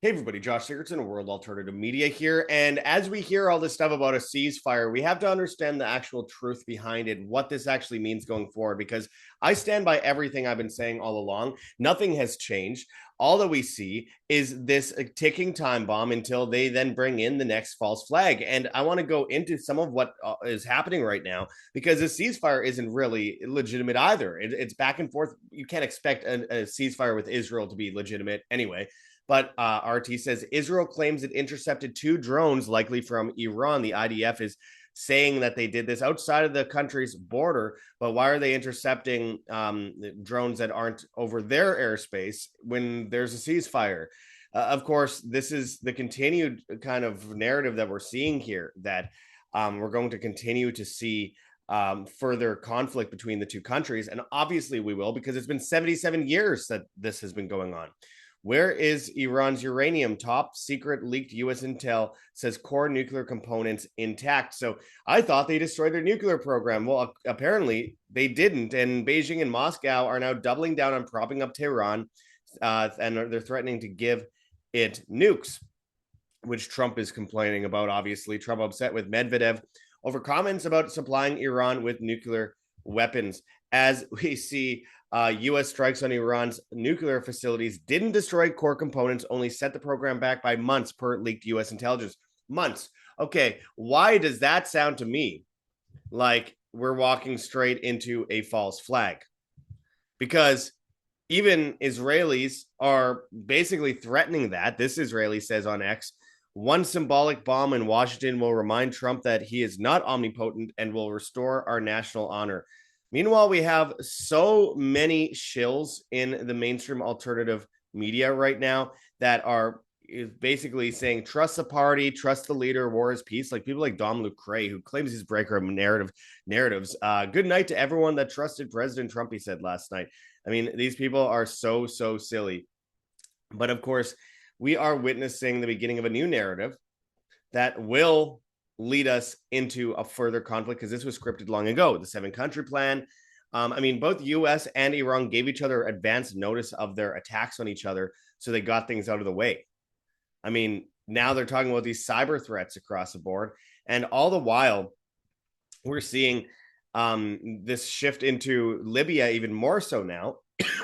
Hey everybody, Josh Sigurdson, World Alternative Media here. And as we hear all this stuff about a ceasefire, we have to understand the actual truth behind it, what this actually means going forward, because I stand by everything I've been saying all along. Nothing has changed. All that we see is this ticking time bomb until they then bring in the next false flag. And I want to go into some of what is happening right now, because a ceasefire isn't really legitimate either. It's back and forth. You can't expect a ceasefire with Israel to be legitimate anyway. But RT says Israel claims it intercepted 2 drones, likely from Iran. The IDF is saying that they did this outside of the country's border. But why are they intercepting drones that aren't over their airspace when there's a ceasefire? Of course, this is the continued kind of narrative that we're seeing here, that we're going to continue to see further conflict between the two countries. And obviously we will, because it's been 77 years that this has been going on. Where is Iran's uranium? Top secret leaked U.S. intel says core nuclear components intact. So I thought they destroyed their nuclear program. Well, apparently they didn't. And Beijing and Moscow are now doubling down on propping up Tehran, and they're threatening to give it nukes, which Trump is complaining about. Obviously, Trump upset with Medvedev over comments about supplying Iran with nuclear weapons. As we see, U.S. strikes on Iran's nuclear facilities didn't destroy core components, only set the program back by months, per leaked U.S. intelligence. Months. Okay, why does that sound to me like we're walking straight into a false flag? Because even Israelis are basically threatening that. This Israeli says on X, one symbolic bomb in Washington will remind Trump that he is not omnipotent and will restore our national honor. Meanwhile, we have so many shills in the mainstream alternative media right now that are basically saying, trust the party, trust the leader, war is peace. Like people like Dom Lucre, who claims he's breaker of narratives. Good night to everyone that trusted President Trump, he said last night. I mean, these people are so silly. But of course, we are witnessing the beginning of a new narrative that will lead us into a further conflict, because this was scripted long ago. The 7-country plan. I mean, both U.S. and Iran gave each other advance notice of their attacks on each other, so they got things out of the way. I mean, now they're talking about these cyber threats across the board, and all the while, we're seeing this shift into Libya even more so now,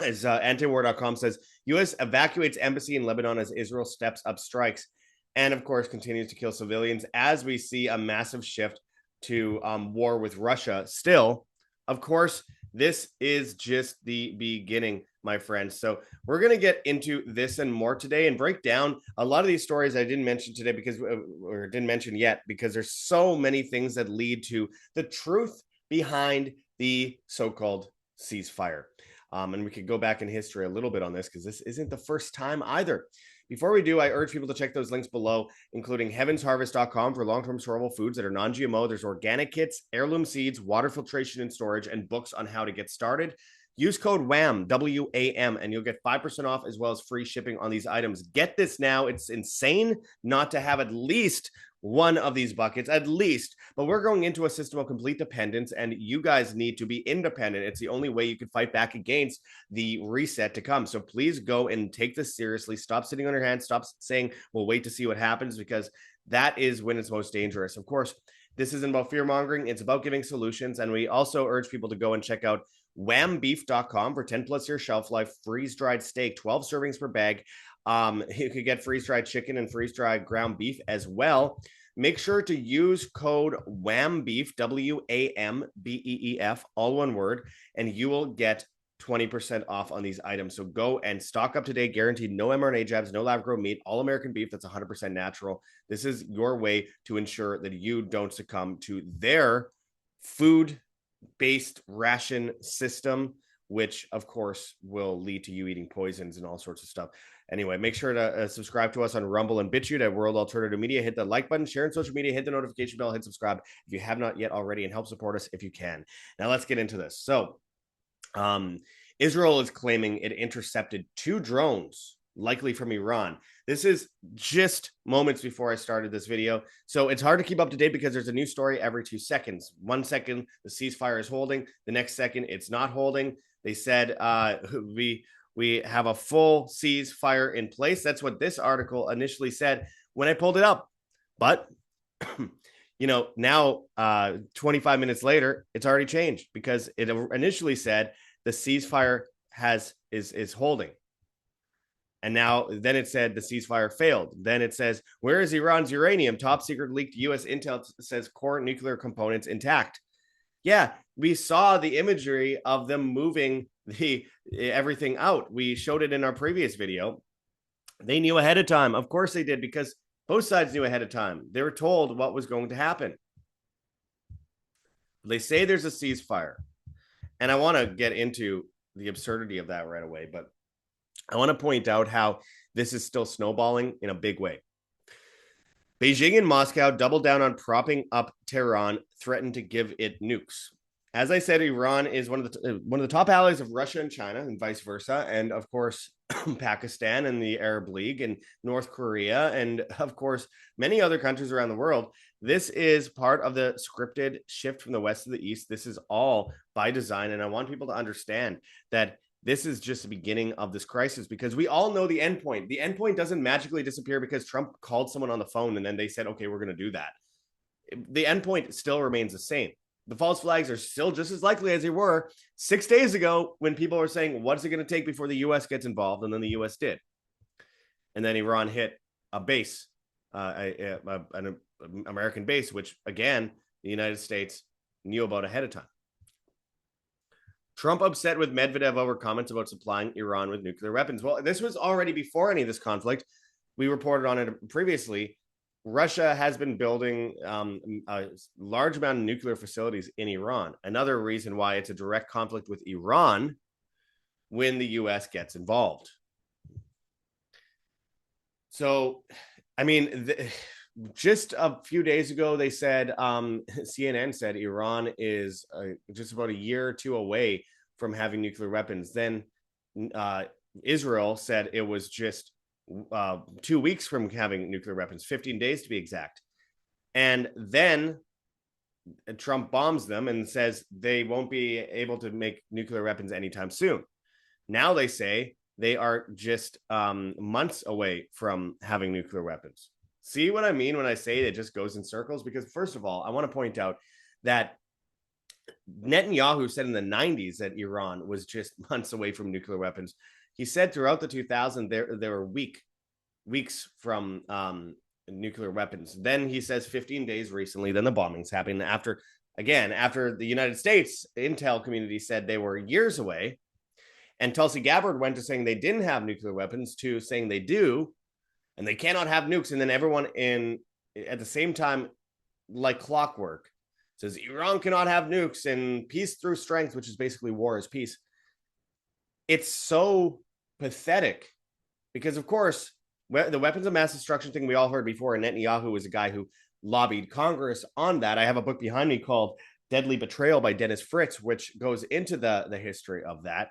as antiwar.com says, U.S. evacuates embassy in Lebanon as Israel steps up strikes, and of course continues to kill civilians, as we see a massive shift to war with Russia. Still, of course, this is just the beginning, my friends. So we're going to get into this and more today and break down a lot of these stories I didn't mention today, because or didn't mention yet, because there's so many things that lead to the truth behind the so-called ceasefire. And we could go back in history a little bit on this, because this isn't the first time either. Before we do, I urge people to check those links below, including heavensharvest.com for long-term storable foods that are non-GMO. There's organic kits, heirloom seeds, water filtration and storage, and books on how to get started. Use code WAM, W-A-M, and you'll get 5% off, as well as free shipping on these items. Get this now. It's insane not to have at least one of these buckets, at least. But we're going into a system of complete dependence, and you guys need to be independent. It's the only way you can fight back against the reset to come. So please go and take this seriously. Stop sitting on your hands. Stop saying, we'll wait to see what happens, because that is when it's most dangerous. Of course, this isn't about fear mongering. It's about giving solutions. And we also urge people to go and check out whambeef.com for 10 plus year shelf life, freeze dried steak, 12 servings per bag. You could get freeze dried chicken and freeze dried ground beef as well. Make sure to use code WAMBEEF, WAMBEEF, all one word, and you will get 20% off on these items. So go and stock up today. Guaranteed no mRNA jabs, no lab grown meat, all American beef that's 100% natural. This is your way to ensure that you don't succumb to their food-based ration system, which of course will lead to you eating poisons and all sorts of stuff. Anyway, make sure to subscribe to us on Rumble and BitChute at World Alternative Media. Hit the like button, share on social media, hit the notification bell, hit subscribe if you have not yet already, and help support us if you can. Now let's get into this. So Israel is claiming it intercepted 2 drones, likely from Iran. This is just moments before I started this video, so it's hard to keep up to date, because there's a new story every 2 seconds. 1 second, the ceasefire is holding. The next second, it's not holding. They said We have a full ceasefire in place. That's what this article initially said when I pulled it up. But, now 25 minutes later, it's already changed because it initially said the ceasefire is holding. And now then it said the ceasefire failed. Then it says, where is Iran's uranium? Top secret leaked U.S. intel says core nuclear components intact. Yeah, we saw the imagery of them moving everything out. We showed it in our previous video. They knew ahead of time. Of course they did, because both sides knew ahead of time. They were told what was going to happen. They say there's a ceasefire. And I want to get into the absurdity of that right away, but I want to point out how this is still snowballing in a big way. Beijing and Moscow doubled down on propping up Tehran, threatened to give it nukes. As I said, Iran is one of the top allies of Russia and China, and vice versa, and of course Pakistan and the Arab League and North Korea, and of course many other countries around the world. This is part of the scripted shift from the west to the east. This is all by design, and I want people to understand that this is just the beginning of this crisis, because we all know the end point. The end point doesn't magically disappear because Trump called someone on the phone and then they said, okay, we're going to do that. The end point still remains the same. The false flags are still just as likely as they were 6 days ago when people were saying, what's it going to take before the U.S. gets involved? And then the U.S. did. And then Iran hit a base, an American base, which, again, the United States knew about ahead of time. Trump upset with Medvedev over comments about supplying Iran with nuclear weapons. Well, this was already before any of this conflict. We reported on it previously. Russia has been building a large amount of nuclear facilities in Iran. Another reason why it's a direct conflict with Iran when the U.S. gets involved. So, I mean, just a few days ago, they said, CNN said Iran is just about a year or two away from having nuclear weapons. Then Israel said it was just 2 weeks from having nuclear weapons, 15 days to be exact. And then Trump bombs them and says they won't be able to make nuclear weapons anytime soon. Now they say they are just months away from having nuclear weapons. See what I mean when I say it just goes in circles? Because first of all, I want to point out that Netanyahu said in the 90s that Iran was just months away from nuclear weapons. He said throughout the 2000s there were weeks from nuclear weapons. Then he says 15 days recently. Then the bombings happened after the United States intel community said they were years away, and Tulsi Gabbard went to saying they didn't have nuclear weapons to saying they do. And they cannot have nukes. And then everyone at the same time, like clockwork, says Iran cannot have nukes and peace through strength, which is basically war is peace. It's so pathetic because, of course, the weapons of mass destruction thing we all heard before, and Netanyahu was a guy who lobbied Congress on that. I have a book behind me called Deadly Betrayal by Dennis Fritz, which goes into the history of that.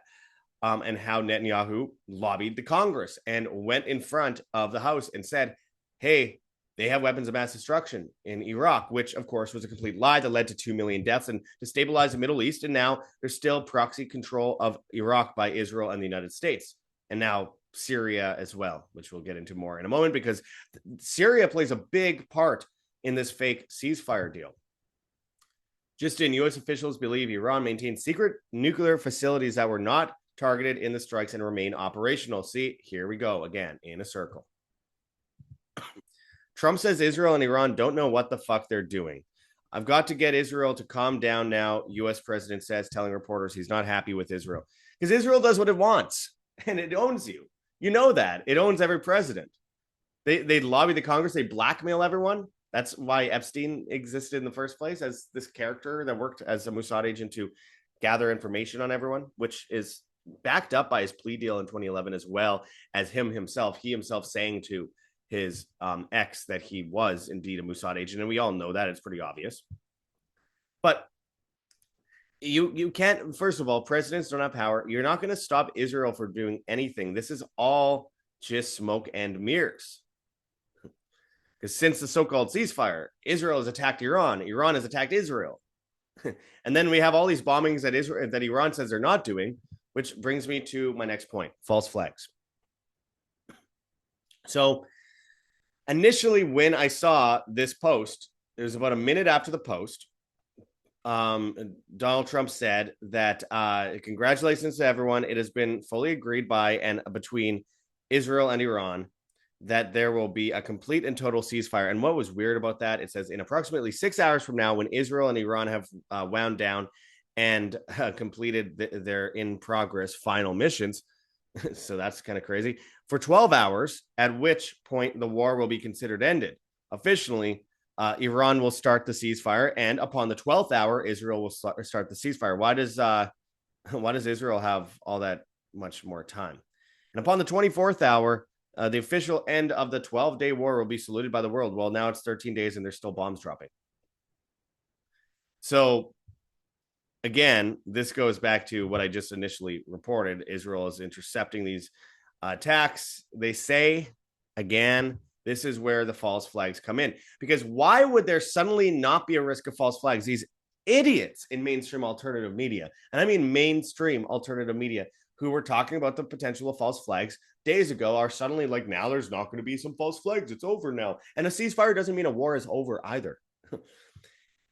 And how Netanyahu lobbied the Congress and went in front of the House and said, hey, they have weapons of mass destruction in Iraq, which, of course, was a complete lie that led to 2 million deaths and destabilized the Middle East. And now there's still proxy control of Iraq by Israel and the United States. And now Syria as well, which we'll get into more in a moment, because Syria plays a big part in this fake ceasefire deal. Just in, U.S. officials believe Iran maintained secret nuclear facilities that were not targeted in the strikes and remain operational. See, here we go again in a circle. Trump says Israel and Iran don't know what the fuck they're doing. I've got to get Israel to calm down now, U.S. president says, telling reporters he's not happy with Israel. Because Israel does what it wants, and it owns you. You know that. It owns every president. They lobby the Congress. They blackmail everyone. That's why Epstein existed in the first place, as this character that worked as a Mossad agent to gather information on everyone, which is backed up by his plea deal in 2011, as well as he himself saying to his ex that he was indeed a Mossad agent. And we all know that. It's pretty obvious. But you can't, first of all, presidents don't have power. You're not going to stop Israel from doing anything. This is all just smoke and mirrors. Because since the so-called ceasefire, Israel has attacked Iran. Iran has attacked Israel. And then we have all these bombings that Iran says they're not doing. which brings me to my next point, false flags. So initially, when I saw this post, it was about a minute after the post. Donald Trump said that congratulations to everyone. It has been fully agreed by and between Israel and Iran that there will be a complete and total ceasefire. And what was weird about that, it says in approximately 6 hours from now, when Israel and Iran have wound down and completed their in progress final missions. So that's kind of crazy. For 12 hours, at which point the war will be considered ended. Officially, Iran will start the ceasefire, and upon the 12th hour, Israel will start the ceasefire. Why does Israel have all that much more time? And upon the 24th hour, the official end of the 12-day war will be saluted by the world. Well, now it's 13 days and there's still bombs dropping. So again, this goes back to what I just initially reported. Israel is intercepting these attacks. They say, again, this is where the false flags come in. Because why would there suddenly not be a risk of false flags? These idiots in mainstream alternative media, and I mean mainstream alternative media, who were talking about the potential of false flags days ago, are suddenly like, now there's not going to be some false flags. It's over now. And a ceasefire doesn't mean a war is over either.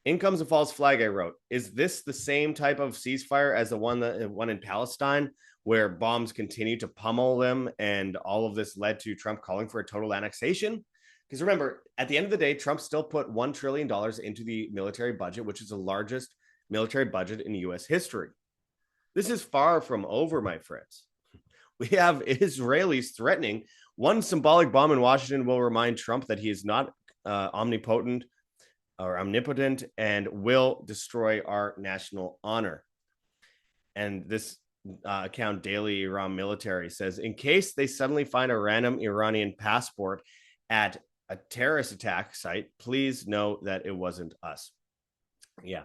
In comes a false flag, I wrote. Is this the same type of ceasefire as the one in Palestine, where bombs continue to pummel them, and all of this led to Trump calling for a total annexation? Because remember, at the end of the day, Trump still put $1 trillion into the military budget, which is the largest military budget in U.S. history. This is far from over, my friends. We have Israelis threatening. One symbolic bomb in Washington will remind Trump that he is not omnipotent or omnipotent and will destroy our national honor. And this account, Daily Iran Military, says, in case they suddenly find a random Iranian passport at a terrorist attack site, please know that it wasn't us. Yeah,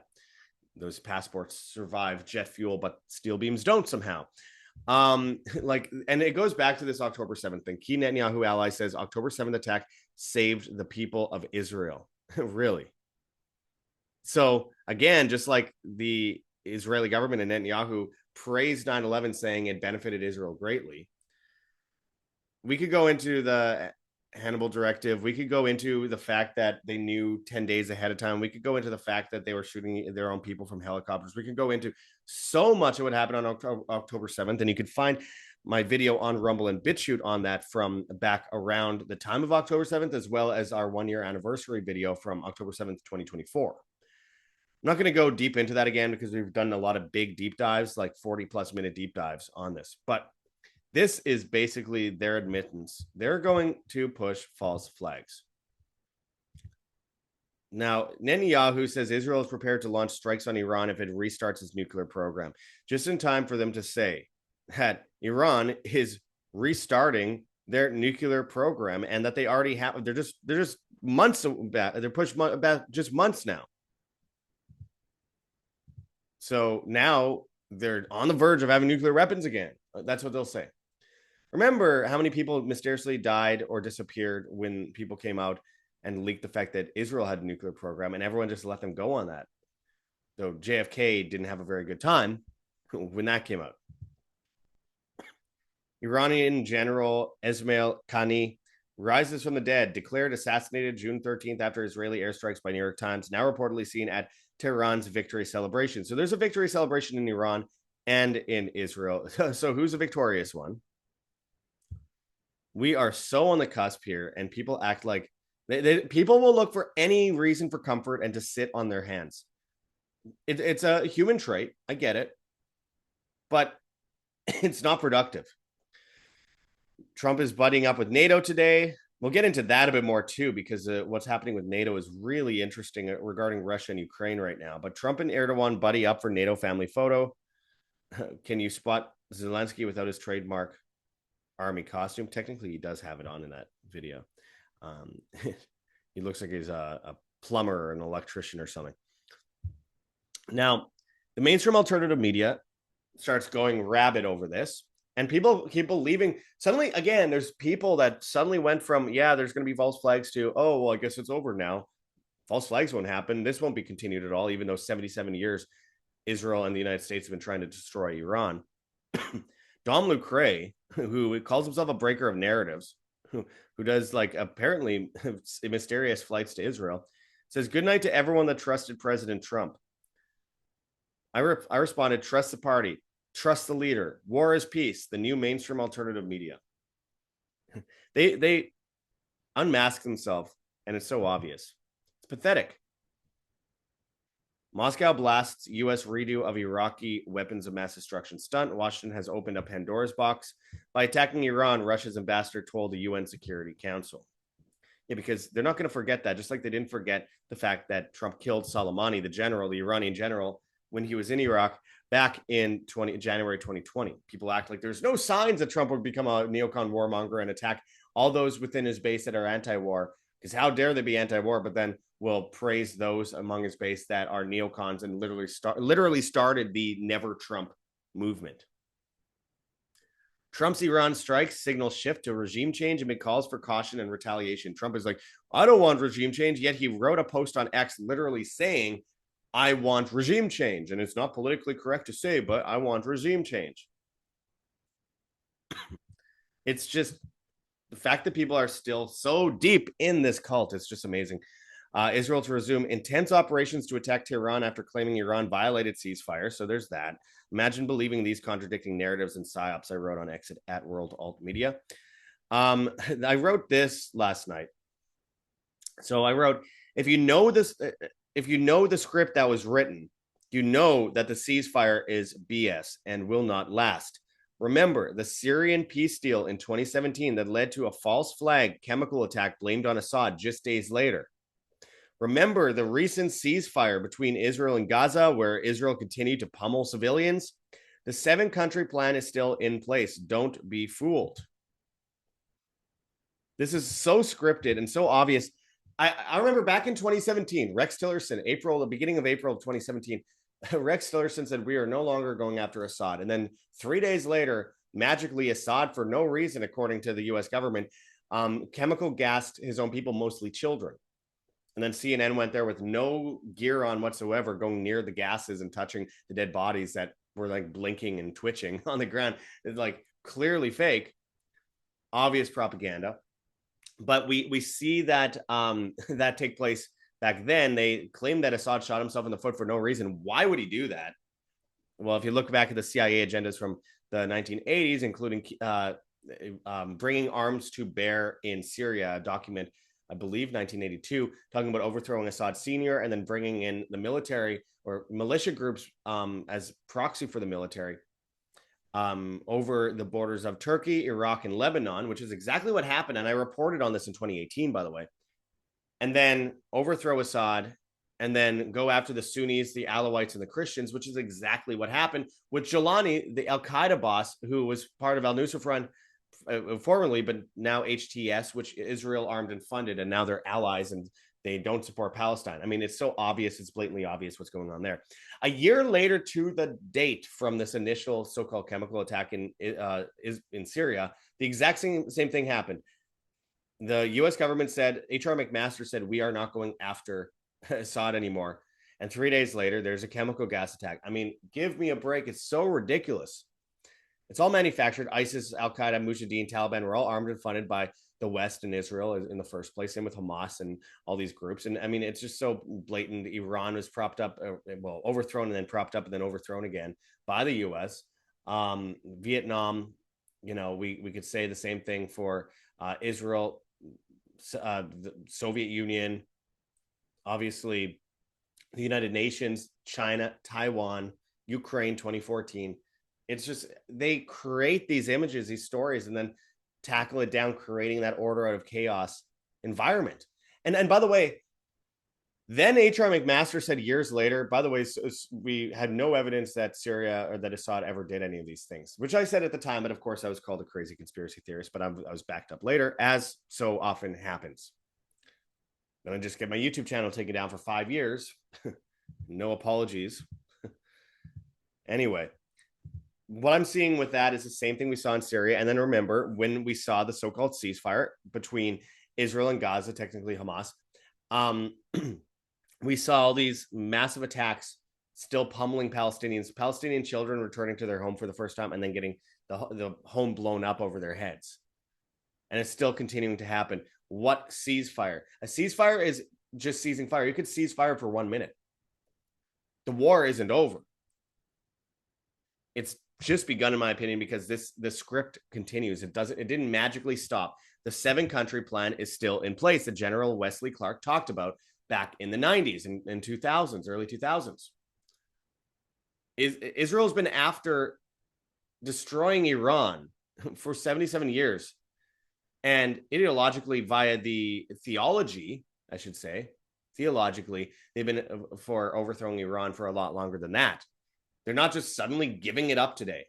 those passports survive jet fuel, but steel beams don't somehow. And it goes back to this October 7th thing. Key Netanyahu ally says October 7th attack saved the people of Israel. Really? So again, just like the Israeli government and Netanyahu praised 9/11, saying it benefited Israel greatly, we could go into the Hannibal Directive. We could go into the fact that they knew 10 days ahead of time. We could go into the fact that they were shooting their own people from helicopters. We could go into so much of what happened on October 7th. And you could find my video on Rumble and BitChute on that from back around the time of October 7th, as well as our 1-year anniversary video from October 7th, 2024. I'm not going to go deep into that again because we've done a lot of big deep dives, like 40+ minute deep dives on this. But this is basically their admittance. They're going to push false flags. Now, Netanyahu says Israel is prepared to launch strikes on Iran if it restarts its nuclear program, just in time for them to say that Iran is restarting their nuclear program and that they already have. They're just months back. They're pushed back just months now. So now they're on the verge of having nuclear weapons again. That's what they'll say. Remember how many people mysteriously died or disappeared when people came out and leaked the fact that Israel had a nuclear program, and everyone just let them go on that. So JFK didn't have a very good time when that came out. Iranian General Esmail Qani rises from the dead, declared assassinated June 13th after Israeli airstrikes by New York Times, now reportedly seen at Tehran's victory celebration. So there's a victory celebration in Iran and in Israel. So who's the victorious one? We are so on the cusp here, and people act like people will look for any reason for comfort and to sit on their hands. It's a human trait. I get it, but it's not productive. Trump is buddying up with NATO today. We'll get into that a bit more too, because what's happening with NATO is really interesting regarding Russia and Ukraine right now. But Trump and Erdogan buddy up for NATO family photo. Can you spot Zelensky without his trademark army costume? Technically, he does have it on in that video. He looks like he's a plumber or an electrician or something. Now, the mainstream alternative media starts going rabid over this. And people keep believing. Suddenly, again, there's people that suddenly went from, yeah, there's going to be false flags to, oh, well, I guess it's over now. False flags won't happen. This won't be continued at all, even though 77 years Israel and the United States have been trying to destroy Iran. Dom Lucre, who calls himself a breaker of narratives, who does like apparently mysterious flights to Israel, says, "Good night to everyone that trusted President Trump." I responded, "Trust the party, trust the leader. War is peace, the new mainstream alternative media." They unmask themselves, and it's so obvious. It's pathetic. Moscow blasts U.S. redo of Iraqi weapons of mass destruction stunt. Washington has opened up Pandora's box by attacking Iran, Russia's ambassador told the UN Security Council. Yeah, because they're not going to forget that, just like they didn't forget the fact that Trump killed Soleimani, the general, the Iranian general, when he was in Iraq back in January 2020. People act like there's no signs that Trump would become a neocon warmonger and attack all those within his base that are anti-war, because how dare they be anti-war, but then will praise those among his base that are neocons and literally started the Never Trump movement. Trump's Iran strikes signal shift to regime change amid calls for caution and retaliation. Trump is like, I don't want regime change, yet he wrote a post on X literally saying, I want regime change. And it's not politically correct to say, but I want regime change. It's just the fact that people are still so deep in this cult. It's just amazing. Israel to resume intense operations to attack Tehran after claiming Iran violated ceasefire. So there's that. Imagine believing these contradicting narratives and psyops. I wrote on Exit at World Alt Media. I wrote this last night. So I wrote, if you know the script that was written, you know that the ceasefire is BS and will not last. Remember the Syrian peace deal in 2017 that led to a false flag chemical attack blamed on Assad just days later. Remember the recent ceasefire between Israel and Gaza, where Israel continued to pummel civilians? The 7-country plan is still in place. Don't be fooled. This is so scripted and so obvious. I remember back in 2017, Rex Tillerson, the beginning of April of 2017, Rex Tillerson said, we are no longer going after Assad. And then 3 days later, magically, Assad, for no reason, according to the US government, chemical gassed his own people, mostly children. And then CNN went there with no gear on whatsoever, going near the gases and touching the dead bodies that were like blinking and twitching on the ground. It's like clearly fake, obvious propaganda. But we see that that take place back then. They claimed that Assad shot himself in the foot for no reason. Why would he do that? Well, if you look back at the CIA agendas from the 1980s, including bringing arms to bear in Syria, a document, I believe 1982, talking about overthrowing Assad Sr. and then bringing in the military or militia groups as proxy for the military over the borders of Turkey, Iraq, and Lebanon, which is exactly what happened. And I reported on this in 2018, by the way. And then overthrow Assad and then go after the Sunnis, the Alawites, and the Christians, which is exactly what happened with Jilani, the Al-Qaeda boss, who was part of al-Nusra Front formerly, but now HTS, which Israel armed and funded, and now they're allies and they don't support Palestine. I mean, it's so obvious, it's blatantly obvious what's going on there. A year later to the date from this initial so-called chemical attack in Syria, the exact same thing happened. The U.S. government said, H.R. McMaster said, we are not going after Assad anymore. And 3 days later, there's a chemical gas attack. I mean, give me a break. It's so ridiculous. It's all manufactured. ISIS, Al-Qaeda, Mujahideen, Taliban were all armed and funded by the West and Israel in the first place, same with Hamas and all these groups. And I mean, it's just so blatant. Iran was propped up, overthrown and then propped up and then overthrown again by the U.S. Vietnam, we could say the same thing for Israel, the Soviet Union, obviously the United Nations, China, Taiwan, Ukraine, 2014. It's just, they create these images, these stories, and then tackle it down, creating that order out of chaos environment. And by the way, then H.R. McMaster said years later, by the way, we had no evidence that Syria or that Assad ever did any of these things, which I said at the time, but of course I was called a crazy conspiracy theorist, but I was backed up later, as so often happens. Then I just get my YouTube channel taken down for 5 years. No apologies. Anyway, what I'm seeing with that is the same thing we saw in Syria. And then remember when we saw the so-called ceasefire between Israel and Gaza, technically Hamas, we saw all these massive attacks still pummeling Palestinians, Palestinian children returning to their home for the first time and then getting the home blown up over their heads. And it's still continuing to happen. What ceasefire? A ceasefire is just ceasing fire. You could cease fire for 1 minute. The war isn't over. It's just begun, in my opinion, because the script continues. It didn't magically stop. The 7-country plan is still in place that General Wesley Clark talked about back in the 90s and 2000s, early 2000s. Israel's been after destroying Iran for 77 years. And ideologically, via the theology, I should say, theologically, they've been for overthrowing Iran for a lot longer than that. They're not just suddenly giving it up today.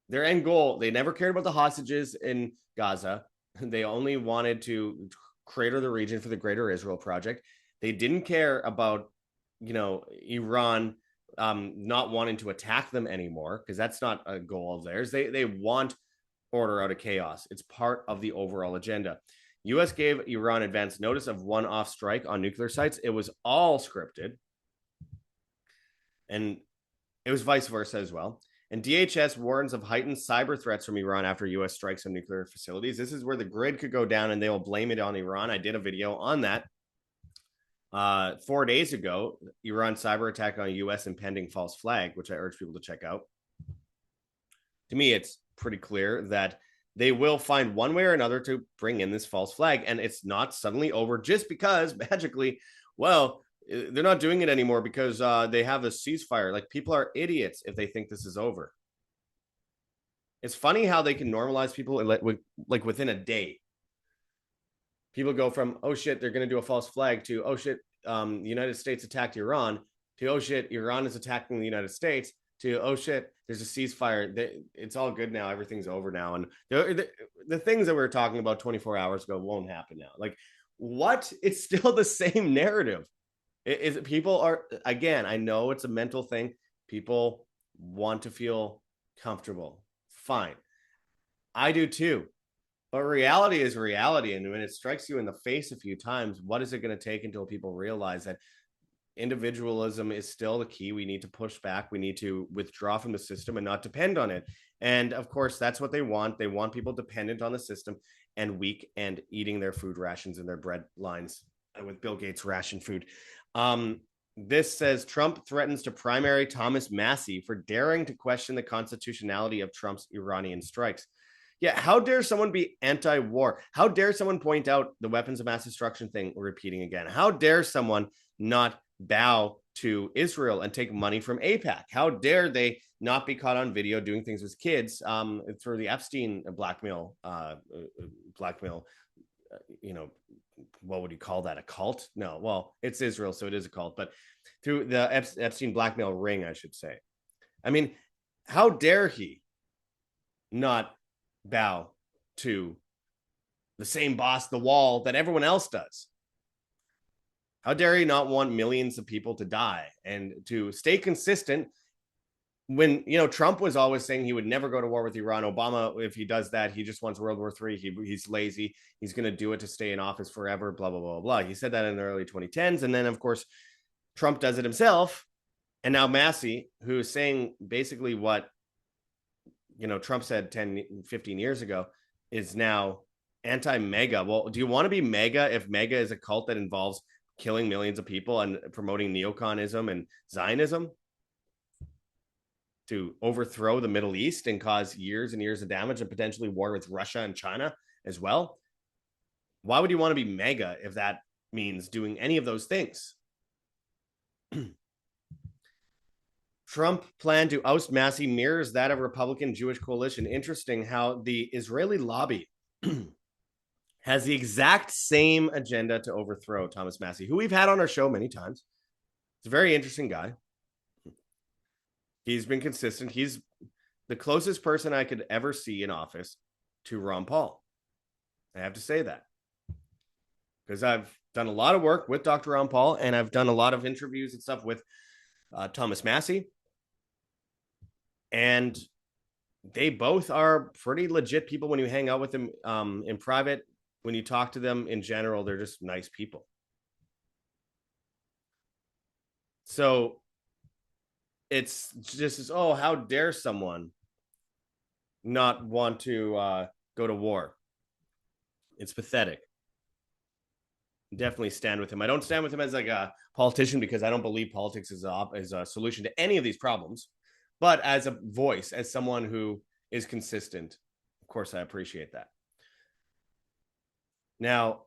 Their end goal, they never cared about the hostages in Gaza. They only wanted to crater the region for the Greater Israel Project. They didn't care about, Iran not wanting to attack them anymore, because that's not a goal of theirs. They want order out of chaos. It's part of the overall agenda. U.S. gave Iran advance notice of one-off strike on nuclear sites. It was all scripted. And it was vice versa as well. And DHS warns of heightened cyber threats from Iran after U.S. strikes on nuclear facilities. This is where the grid could go down and they will blame it on Iran. I did a video on that 4 days ago. Iran cyber attack on U.S. impending false flag, which I urge people to check out. To me, it's pretty clear that they will find one way or another to bring in this false flag. And it's not suddenly over just because magically, well, they're not doing it anymore because they have a ceasefire. Like, people are idiots if they think this is over. It's funny how they can normalize people like within a day. People go from, oh shit, they're going to do a false flag, to, oh shit, the United States attacked Iran, to, oh shit, Iran is attacking the United States, to, oh shit, there's a ceasefire. It's all good now. Everything's over now. And the things that we were talking about 24 hours ago won't happen now. Like, what? It's still the same narrative. People are, again, I know it's a mental thing. People want to feel comfortable. Fine. I do too. But reality is reality. And when it strikes you in the face a few times, what is it going to take until people realize that individualism is still the key? We need to push back. We need to withdraw from the system and not depend on it. And of course, that's what they want. They want people dependent on the system and weak and eating their food rations and their bread lines with Bill Gates' ration food. This says Trump threatens to primary Thomas Massie for daring to question the constitutionality of Trump's Iranian strikes. Yeah, how dare someone be anti-war? How dare someone point out the weapons of mass destruction thing repeating again? How dare someone not bow to Israel and take money from AIPAC? How dare they not be caught on video doing things with kids through the Epstein blackmail, what would you call that? A cult? No, well, it's Israel, so it is a cult, but through the Epstein blackmail ring, I should say. I mean, how dare he not bow to the same boss, the wall, that everyone else does? How dare he not want millions of people to die and to stay consistent when, Trump was always saying he would never go to war with Iran. Obama, if he does that, he just wants World War III. He's lazy. He's going to do it to stay in office forever, blah, blah, blah, blah. He said that in the early 2010s. And then, of course, Trump does it himself. And now Massie, who is saying basically what, Trump said 10, 15 years ago, is now anti-MAGA. Well, do you want to be MAGA if MAGA is a cult that involves killing millions of people and promoting neoconism and Zionism to overthrow the Middle East and cause years and years of damage and potentially war with Russia and China as well? Why would you want to be MAGA if that means doing any of those things? Trump plan to oust Massie mirrors that of Republican Jewish coalition. Interesting how the Israeli lobby has the exact same agenda to overthrow Thomas Massie, who we've had on our show many times. He's a very interesting guy. He's been consistent. He's the closest person I could ever see in office to Ron Paul. I have to say that because I've done a lot of work with Dr. Ron Paul, and I've done a lot of interviews and stuff with Thomas Massie. And they both are pretty legit people when you hang out with them in private. When you talk to them in general, they're just nice people. So it's just, oh, how dare someone not want to go to war? It's pathetic. Definitely stand with him. I don't stand with him as like a politician because I don't believe politics is a solution to any of these problems, but as a voice, as someone who is consistent, of course, I appreciate that. Now,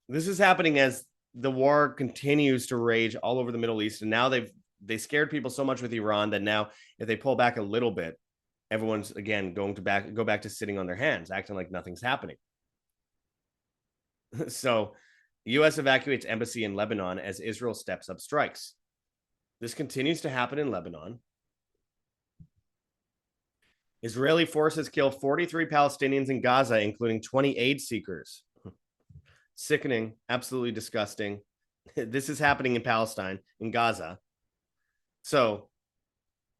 this is happening as the war continues to rage all over the Middle East, and now they scared people so much with Iran that now if they pull back a little bit, everyone's again going to go back to sitting on their hands, acting like nothing's happening. So, the U.S. evacuates embassy in Lebanon as Israel steps up strikes. This continues to happen in Lebanon. Israeli forces kill 43 Palestinians in Gaza, including 20 aid seekers. Sickening, absolutely disgusting. This is happening in Palestine, in Gaza. So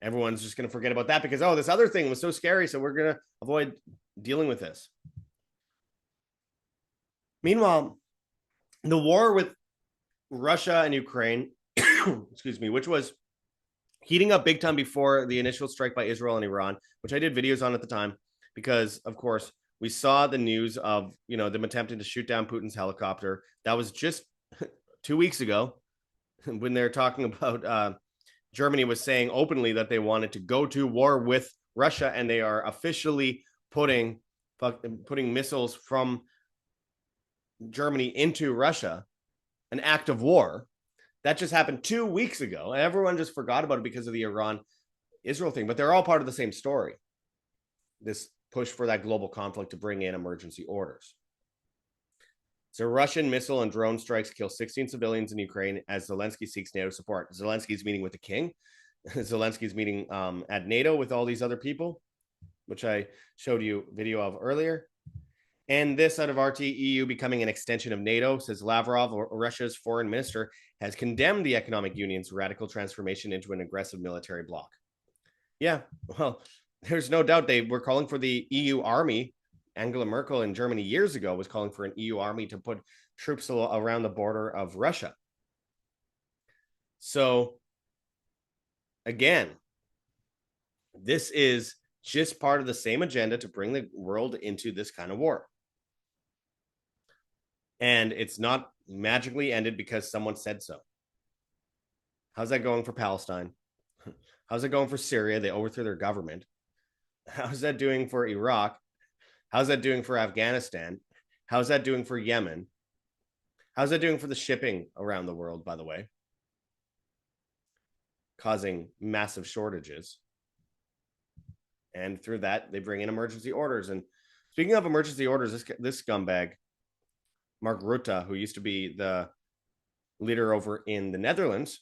everyone's just going to forget about that because, oh, this other thing was so scary, so we're going to avoid dealing with this. Meanwhile, the war with Russia and Ukraine, excuse me, which was heating up big time before the initial strike by Israel and Iran, which I did videos on at the time, because, of course, we saw the news of, them attempting to shoot down Putin's helicopter. That was just 2 weeks ago when they're talking about Germany was saying openly that they wanted to go to war with Russia, and they are officially putting missiles from Germany into Russia, an act of war. That just happened 2 weeks ago. And everyone just forgot about it because of the Iran-Israel thing, but they're all part of the same story. This push for that global conflict to bring in emergency orders. So Russian missile and drone strikes kill 16 civilians in Ukraine as Zelensky seeks NATO support. Zelensky's meeting with the king. Zelensky's meeting at NATO with all these other people, which I showed you a video of earlier. And this out of RT, EU becoming an extension of NATO, says Lavrov, Russia's foreign minister, has condemned the economic union's radical transformation into an aggressive military bloc. Yeah, well, there's no doubt they were calling for the EU army. Angela Merkel in Germany years ago was calling for an EU army to put troops around the border of Russia. So, again, this is just part of the same agenda to bring the world into this kind of war. And it's not magically ended because someone said so. How's that going for Palestine? How's it going for Syria? They overthrew their government. How's that doing for Iraq? How's that doing for Afghanistan? How's that doing for Yemen? How's that doing for the shipping around the world, by the way? Causing massive shortages. And through that, they bring in emergency orders. And speaking of emergency orders, this scumbag, Mark Rutte, who used to be the leader over in the Netherlands,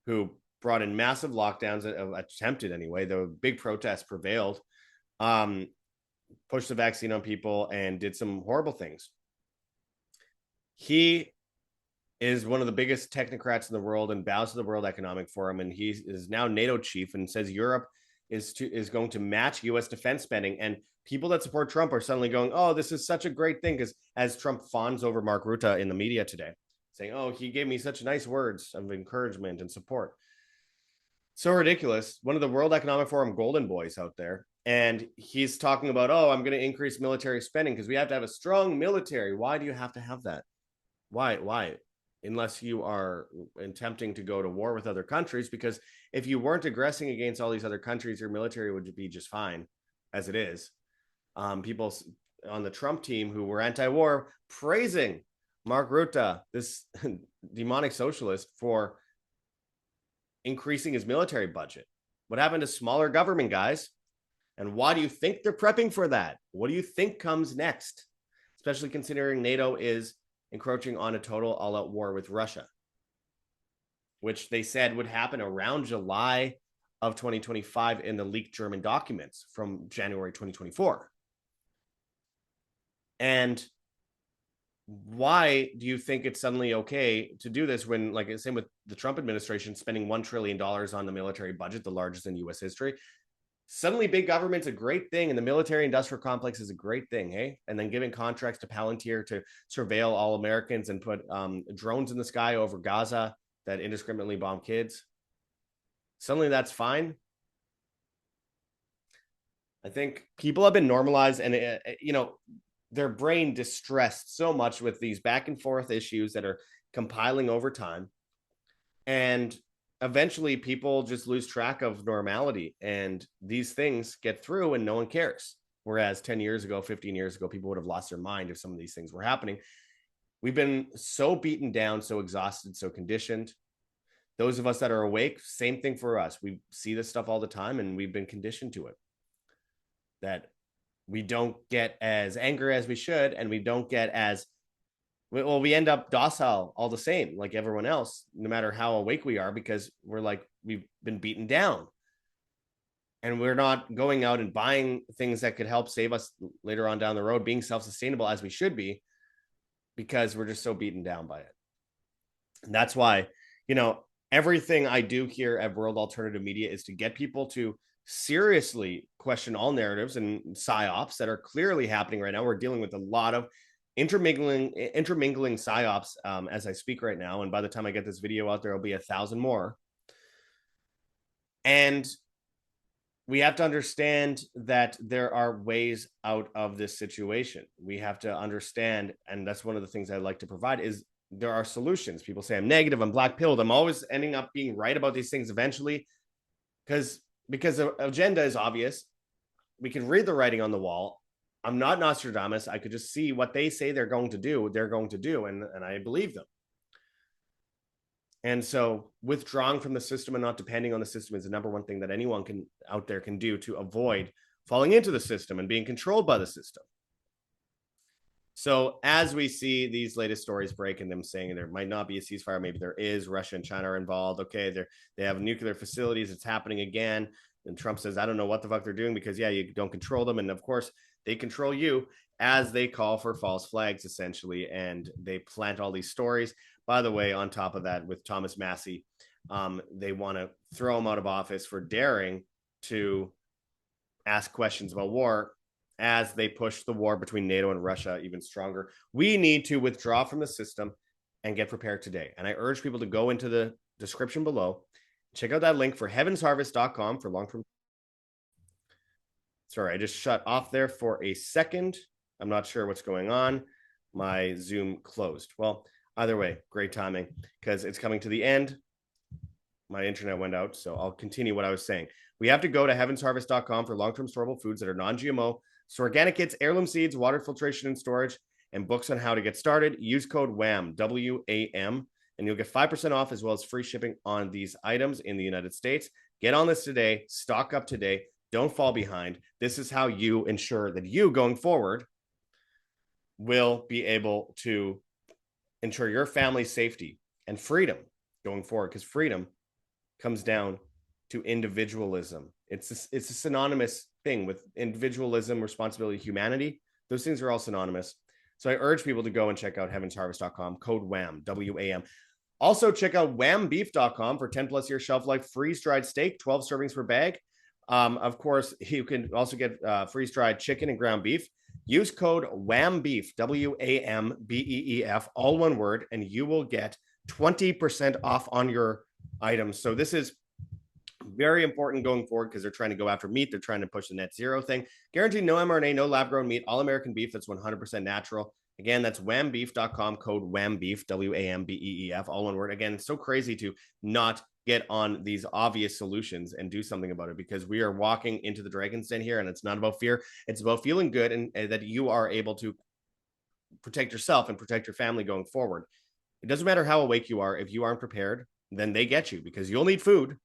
who brought in massive lockdowns, attempted anyway, the big protests prevailed, pushed the vaccine on people and did some horrible things. He is one of the biggest technocrats in the world and bows to the World Economic Forum, and he is now NATO chief and says Europe is going to match U.S. defense spending. And people that support Trump are suddenly going, oh, this is such a great thing, because as Trump fawns over Mark Rutte in the media today, saying, oh, he gave me such nice words of encouragement and support. So ridiculous. One of the World Economic Forum golden boys out there. And he's talking about, oh, I'm going to increase military spending because we have to have a strong military. Why do you have to have that? Why? Unless you are attempting to go to war with other countries, because if you weren't aggressing against all these other countries, your military would be just fine as it is. People on the Trump team who were anti-war praising Mark Rutte, this demonic socialist, for increasing his military budget. What happened to smaller government, guys? And why do you think they're prepping for that? What do you think comes next? Especially considering NATO is encroaching on a total all-out war with Russia, which they said would happen around July of 2025 in the leaked German documents from January 2024. And why do you think it's suddenly okay to do this when, like, same with the Trump administration spending $1 trillion on the military budget, the largest in U.S. history? Suddenly big government's a great thing, and the military industrial complex is a great thing, hey? And then giving contracts to Palantir to surveil all Americans and put drones in the sky over Gaza that indiscriminately bomb kids. suddenly that's fine. I think people have been normalized and, their brain distressed so much with these back and forth issues that are compiling over time. And eventually people just lose track of normality and these things get through and no one cares. Whereas 10 years ago, 15 years ago, people would have lost their mind if some of these things were happening. We've been so beaten down, so exhausted, so conditioned. Those of us that are awake, same thing for us. We see this stuff all the time and we've been conditioned to it. That we don't get as angry as we should, and we don't get as we end up docile all the same, like everyone else, no matter how awake we are, because we've been beaten down. And we're not going out and buying things that could help save us later on down the road, being self-sustainable as we should be, because we're just so beaten down by it. And that's why, everything I do here at World Alternative Media is to get people to seriously question all narratives and psyops that are clearly happening right now. We're dealing with a lot of intermingling psyops as I speak right now. And by the time I get this video out, there will be 1,000 more. And we have to understand that there are ways out of this situation. We have to understand, and that's one of the things I like to provide, is there are solutions. People say I'm negative, I'm black-pilled. I'm always ending up being right about these things eventually because the agenda is obvious. We can read the writing on the wall. I'm not Nostradamus. I could just see what they say they're going to do, and I believe them. And so withdrawing from the system and not depending on the system is the number one thing that anyone out there can do to avoid falling into the system and being controlled by the system. So as we see these latest stories break and them saying there might not be a ceasefire, maybe there is, Russia and China are involved. Okay, they have nuclear facilities. It's happening again. And Trump says, I don't know what the fuck they're doing because, you don't control them. And of course, they control you as they call for false flags, essentially. And they plant all these stories. By the way, on top of that, with Thomas Massie, they want to throw him out of office for daring to ask questions about war as they push the war between NATO and Russia even stronger. We need to withdraw from the system and get prepared today. And I urge people to go into the description below, check out that link for heavensharvest.com for long-term. Sorry, I just shut off there for a second. I'm not sure what's going on. My Zoom closed. Well, either way, great timing because it's coming to the end. My internet went out, so I'll continue what I was saying. We have to go to heavensharvest.com for long-term storable foods that are non-GMO, so organic kits, heirloom seeds, water filtration and storage, and books on how to get started. Use code WAM, W-A-M, and you'll get 5% off as well as free shipping on these items in the United States. Get on this today. Stock up today. Don't fall behind. This is how you ensure that you, going forward, will be able to ensure your family's safety and freedom going forward, because freedom comes down to individualism. It's a synonymous thing with individualism, responsibility, humanity. Those things are all synonymous. So I urge people to go and check out heavensharvest.com, code WAM, W-A-M. Also, check out whambeef.com for 10 plus year shelf life freeze-dried steak, 12 servings per bag. Of course, you can also get freeze-dried chicken and ground beef. Use code WAMBEEF, W-A-M-B-E-E-F, all one word, and you will get 20% off on your items. So this is very important going forward because they're trying to go after meat. They're trying to push the net zero thing. Guaranteed no mRNA, no lab-grown meat, all American beef that's 100% natural. Again, that's whambeef.com, code WAMBEEF, W-A-M-B-E-E-F, all one word. Again, it's so crazy to not get on these obvious solutions and do something about it, because we are walking into the dragon's den here, and it's not about fear. It's about feeling good and that you are able to protect yourself and protect your family going forward. It doesn't matter how awake you are. If you aren't prepared, then they get you, because you'll need food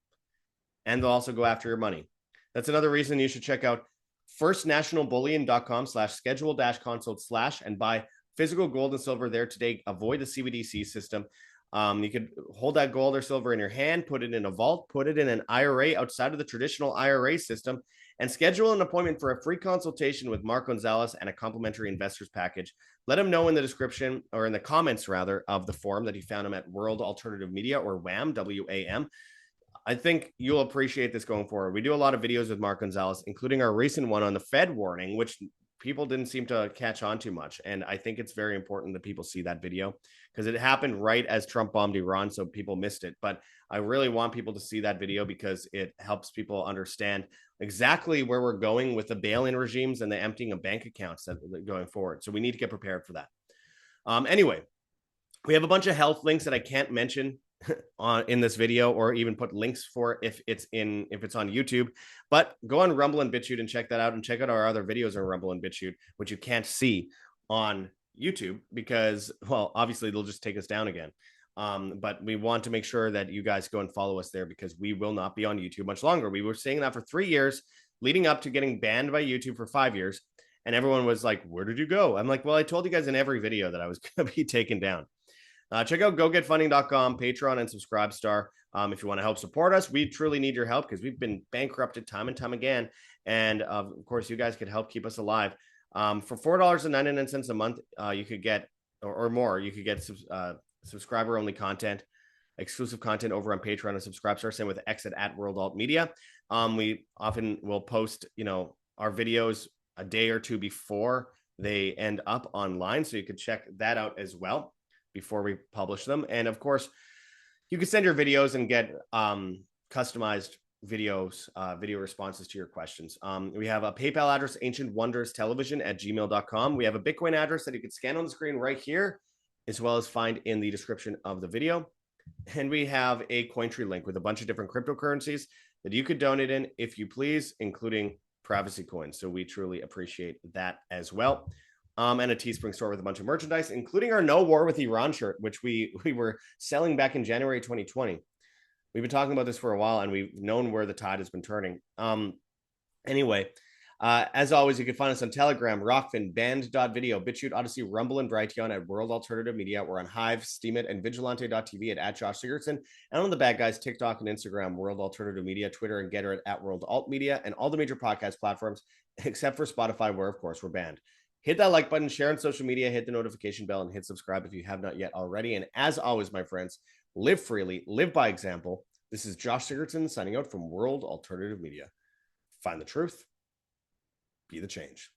and they'll also go after your money. That's another reason you should check out firstnationalbullion.com/schedule-consult/ and buy physical gold and silver there today. Avoid the CBDC system. You could hold that gold or silver in your hand, put it in a vault, put it in an IRA outside of the traditional IRA system, and schedule an appointment for a free consultation with Mark Gonzalez and a complimentary investors package. Let him know in the description, or in the comments rather, of the forum that he found him at World Alternative Media, or WAM, W-A-M. I think you'll appreciate this going forward. We do a lot of videos with Mark Gonzalez, including our recent one on the Fed warning, which people didn't seem to catch on too much. And I think it's very important that people see that video because it happened right as Trump bombed Iran. So people missed it. But I really want people to see that video because it helps people understand exactly where we're going with the bail-in regimes and the emptying of bank accounts that going forward. So we need to get prepared for that. Anyway, we have a bunch of health links that I can't mention in this video or even put links for if it's on YouTube, but go on Rumble and BitChute and check that out, and check out our other videos on Rumble and BitChute, which you can't see on YouTube because, well, obviously they'll just take us down again. But we want to make sure that you guys go and follow us there because we will not be on YouTube much longer. We were saying that for 3 years leading up to getting banned by YouTube for 5 years. And everyone was like, where did you go? I'm like, well, I told you guys in every video that I was going to be taken down. Check out gogetfunding.com, Patreon, and Subscribestar. If you want to help support us, we truly need your help because we've been bankrupted time and time again. And of course, you guys could help keep us alive. For $4.99 a month, you could get, or more, you could get subscriber-only content, exclusive content over on Patreon and Subscribestar, same with Exit at World Alt Media. We often will post, our videos a day or two before they end up online. So you could check that out as well before we publish them. And of course, you can send your videos and get customized videos, video responses to your questions. We have a PayPal address, ancientwonderstelevision@gmail.com. We have a Bitcoin address that you can scan on the screen right here, as well as find in the description of the video. And we have a Cointree link with a bunch of different cryptocurrencies that you could donate in if you please, including privacy coins. So we truly appreciate that as well. And a Teespring store with a bunch of merchandise, including our No War with Iran shirt, which we were selling back in January 2020. We've been talking about this for a while, and we've known where the tide has been turning. Anyway, as always, you can find us on Telegram, Rockfin, Band.video, BitChute, Odyssey, Rumble, and Brighteon at World Alternative Media. We're on Hive, Steemit, and Vigilante.tv at Josh Sigurdson. And on the bad guys, TikTok and Instagram, World Alternative Media, Twitter and Getter at World Alt Media, and all the major podcast platforms, except for Spotify, where, of course, we're banned. Hit that like button, share on social media, hit the notification bell, and hit subscribe if you have not yet already. And as always, my friends, live freely, live by example. This is Josh Sigurdson signing out from World Alternative Media. Find the truth. Be the change.